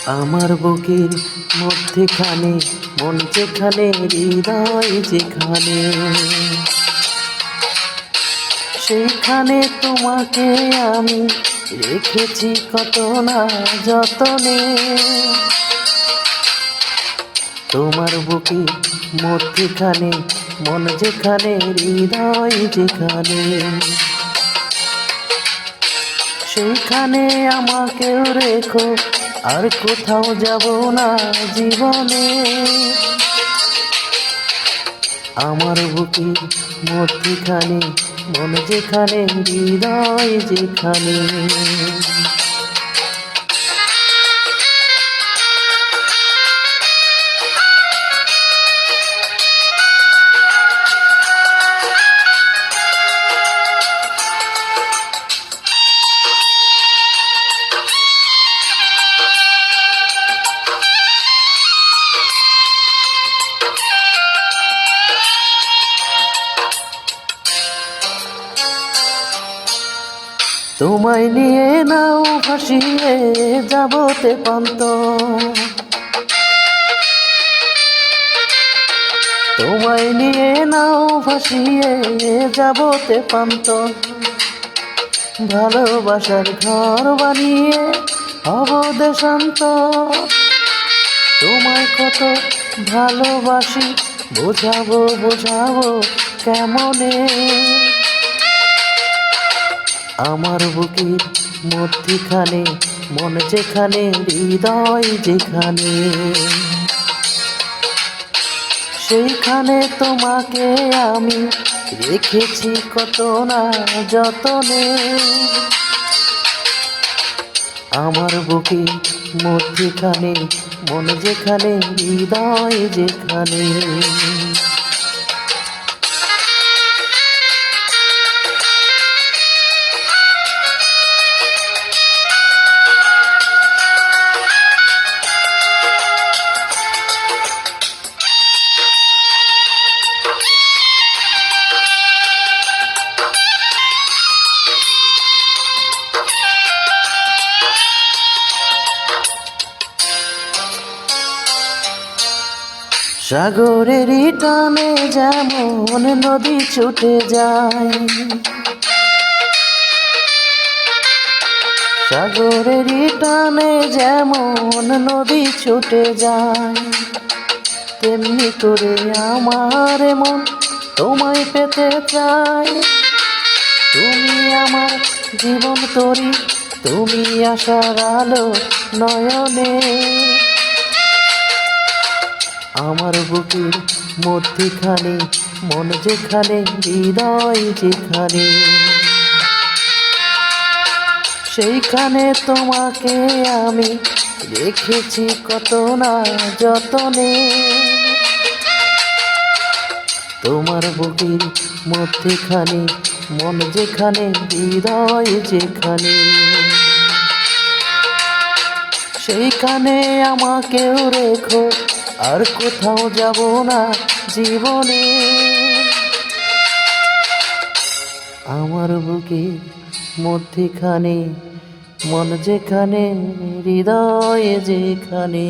আমার বুকের মধ্যেখানে, মন যেখানে, হৃদয় যেখানে, সেখানে তোমাকে আমি রেখেছি কত না যতনে। তোমার বুকের মধ্যেখানে, মন যেখানে, হৃদয় যেখানে, সেইখানে আমাকেও রেখো, আর কোথাও যাব না জীবনে। আমার বুকের মধ্যেখানে, মন যেখানে, হৃদয় যেখানে। তোমায় নিয়ে নাও ভাসিয়ে যাবতে পান্ত, তোমায় নিয়ে নাও ভাসিয়ে যাবতে পান্ত। ভালোবাসার ঘর বানিয়ে হব দেশান্ত। তোমায় কত ভালোবাসি, বোঝাবো বোঝাবো কেমনে। আমার বুকের মধ্যিখানে, মন যেখানে, হৃদয় যেখানে, সেইখানে তোমাকে আমি রেখেছি কত না যতনে। আমার বুকের মধ্যিখানে, মন যেখানে, হৃদয় যেখানে। সাগরেরই টানে যেমন নদী ছুটে যায়, সাগরেরই টানে যেমন নদী ছুটে যায়, তেমনি করে আমার মন তোমায় পেতে চায়। তুমি আমার জীবন তরি, তুমি আশার আলো নয়নে। আমার বুকের মধ্যিখানে, মন যেখানে, হৃদয় যেখানে, সেইখানে তোমাকে আমি রেখেছি কত না যতনে। তোমার বুকের মধ্যিখানে, মন যেখানে, হৃদয় যেখানে, সেইখানে আমাকেও রেখো, আর কোথাও যাব না জীবনে। আমার বুকের মধ্যিখানে, মন যেখানে, হৃদয় যেখানে।